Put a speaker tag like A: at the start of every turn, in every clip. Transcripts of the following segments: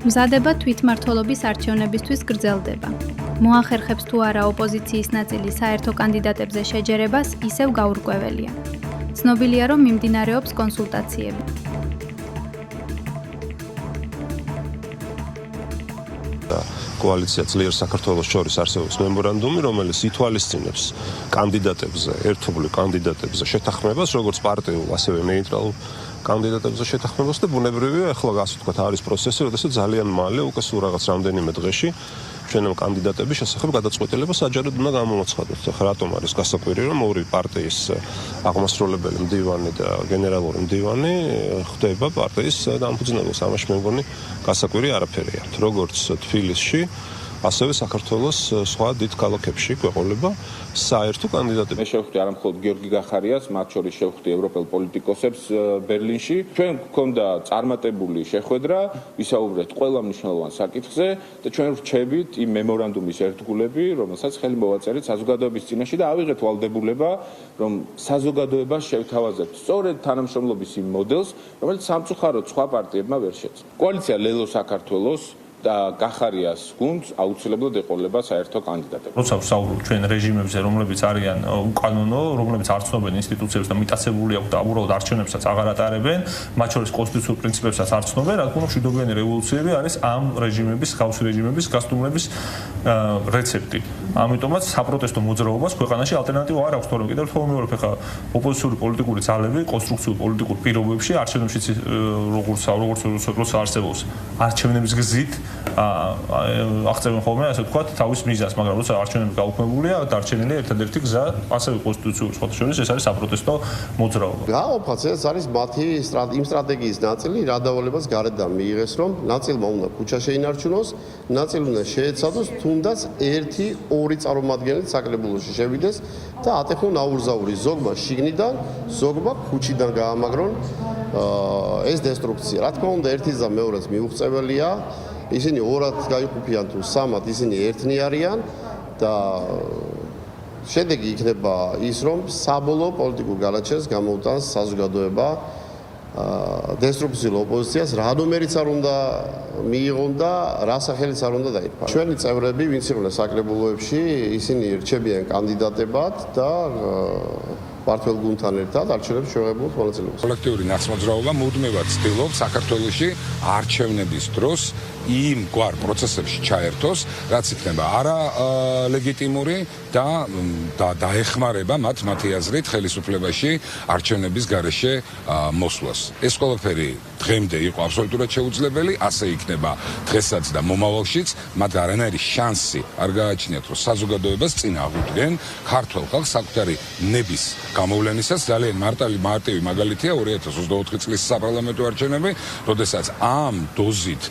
A: მზადება თვითმმართველობის არჩევნებისთვის გრძელდება. მოახერხებს თუ არა ოპოზიციის ნაწილი საერთო კანდიდატებზე შეჯერებას, ისევ გაურკვეველია. ცნობილია, რომ მიმდინარეობს კონსულტაციები.
B: კოალიცია ძლიერ საქართველოს შორის არსებობს მემორანდუმი, რომელიც ითვალისწინებს კანდიდატებზე, ერთობლივ კანდიდატებზე შეთანხმებას, როგორც პარტიულ, ასევე ნეიტრალურ კანდიდატებზე შეთანხმებას და ბუნებრივია, ახლა ასე ვთქვათ, არის პროცესი, როდესაც ძალიან მალე, უკვე სულ რაღაც რამდენიმე დღეში ჩვენ ამ კანდიდატების შესახებ გადაწყვეტილება საჯაროდ უნდა გამომოცხადოთ. ახლა რატომ არის გასაკვირი, რომ ორი პარტიის აღმასრულებელი მდივანი და გენერალური მდივანი ხდება პარტიის დამფუძნებელს. ამაში მე მგონი გასაკვირი არაფერია. როგორც თბილისში, ასევე საქართველოს სხვა დიდ ქალაქებში გვეყოლება საერთო კანდიდატები.
C: მე შევხვდი არა მხოლოდ გიორგი გახარიას, მათ შორის შევხვდი ევროპელ პოლიტიკოსებს ბერლინში. ჩვენ გვქონდა წარმატებული შეხვედრა, ვისაუბრეთ ყველა მნიშვნელოვან საკითხზე და ჩვენ ვრჩებით იმ მემორანდუმის ერთგულები, რომელსაც ხელი მოვაწერეთ საზოგადოების წინაშე და ავიღეთ ვალდებულება, რომ საზოგადოებას შევთავაზებთ სწორედ თანამშრომლობის იმ მოდელს, რომელიც სამწუხაროდ სხვა პარტიებმა ვერ შეძლო. კოალიცია ლელო საქართველოს და გახარიას გუნდს აუცილებლად ეყოლება საერთო კანდიდატები.
D: როცა ვსაუბრობთ ჩვენ რეჟიმებზე, რომლებიც არიან უკანონო, რომლებიც არ ცნობენ ინსტიტუციებს და მიტაცებული აქვს და უბრალოდ არჩევნებსაც აღარ ატარებენ, მათ შორის კონსტიტუციურ პრინციპებსაც არ ცნობენ, რა თქმა უნდა, მშვიდობიანი რევოლუციები არის ამ რეჟიმების, ხალხური რეჟიმების გასტუმრების რეცეპტი. ამიტომაც საპროტესტო მოძრაობას ქვეყანაში ალტერნატივა არ აქვს, თორემ კიდევ ერთხელ ვიმეორებ, ხა ოპოზიციური პოლიტიკური ძალები კონსტრუქციულ პოლიტიკურ პირობებში არჩევნებშიც როგორც არსებობს არჩევნების გზით აღწევენ ხოლმე, ასე ვთქვათ, თავის მიზანს, მაგრამ როცა არჩევნები გაუქმებულია, დარჩენილია ერთადერთი გზა, ასევე კონსტიტუციური სხვათა შორის, ეს არის საპროტესტო მოძრაობა.
E: გაყოფაც ეს არის მათი იმ სტრატეგიის ნაწილი, რა დავალებას გარედან მიიღეს, რომ ნაწილმა უნდა ქუჩა შეინარჩუნოს, ნაწილმა უნდა შეეცადოს, თუნდაც 1-2 წარმომადგენელი საკრებულოში შევიდეს და ატეხონ აურზაური ზოგმა შიგნიდან, ზოგმა ქუჩიდან გაამაგრონ ეს დესტრუქცია. რა თქმა უნდა, ერთის და მეორეს მიუღწეველია. ისინი ორად გაიყოფიან თუ სამად, ისინი ერთნი არიან და შედეგი იქნება ის, რომ საბოლოო პოლიტიკურ განაჩენს გამოუტანს საზოგადოება დესტრუქციულ ოპოზიციას, რა ნომერიც არ უნდა მიიღონ და რა სახელიც არ უნდა დაიფარონ. ჩვენი წევრები, ვინც იყვნენ საკრებულოებში, ისინი რჩებიან კანდიდატებად და პარტიულ გუნდთან ერთად არჩევნებს შევღებულობთ მონაწილეობას.
F: კოლექტიური ნაცმოძრაობა მუდმივად ცდილობს საქართველოში არჩევნების დროს იმ გვარ პროცესებში ჩაერთოს, რაც იქნება არა ლეგიტიმური და დაეხმარება მათი აზრით ხელისუფლებაში არჩევნების გარეშე მოსვლას. ეს ყველაფერი დღემდე იყო აბსოლუტურად შეუძლებელი, ასე იქნება დღესაც და მომავალშიც, მათ არანაირი შანსი არ გააჩნიათ, რომ საზოგადოებას წინ აღუდგენ ქართველ ხალხს საკუთარი ნების გამოვლენისას. ძალიან მარტივი მაგალითია 2024 წლის საპარლამენტო არჩევნები, როდესაც ამ დოზით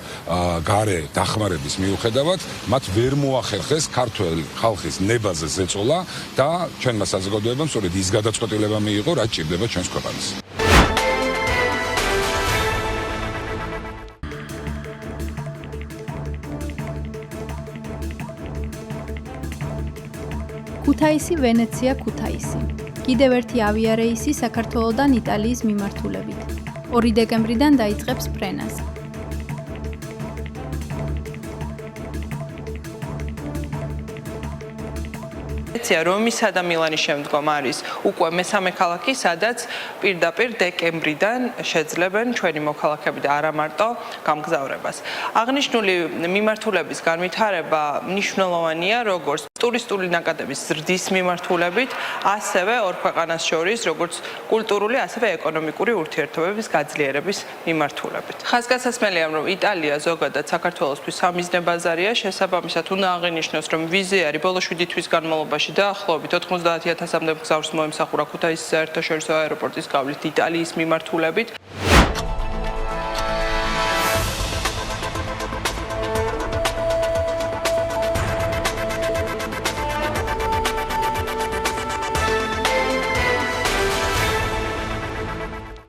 F: გარე დახმარების მიუხედავად მათ ვერ მოახერხეს ქართველი ხალხის ნებაზე ზეწოლა და ჩვენმა საზოგადოებამ სწორედ ის გადაწყვეტილება მიიღო, რაც ჭირდება ჩვენს ქვეყანას.
A: ქუთაისი, ვენეცია, ქუთაისი. კიდევ ერთი ავიარეისი საქართველოდან იტალიის მიმართულებით. 2 დეკემბრიდან დაიწყებს ფრენას.
G: რომისა და მილანის შემდგომ არის უკვე მესამე ქალაქი, სადაც პირდაპირ დეკემბრიდან შეძლებენ ჩვენი მოქალაქეები და არა მარტო გამგზავრებას. აღნიშნული მიმართულების განვითარება მნიშვნელოვანია როგორც ტურისტული ნაკადების ზრდის მიმართულებით, ასევე ორ ქვეყანას შორის როგორც კულტურული, ასევე ეკონომიკური ურთიერთობების გაძლიერების მიმართულებით. ხაზგასაცმელია, რომ იტალია ზოგადად საქართველოსთვის სამიზნე ბაზარია, შესაბამისად უნდა აღინიშნოს, რომ ვიზიარი ბოლო 7 თვის განმავლობაში დაახლოებით 90,000-მდე მგზავრს მოემსახურა ქუთაისის საერთაშორისო აეროპორტის გავლით იტალიის მიმართულებით.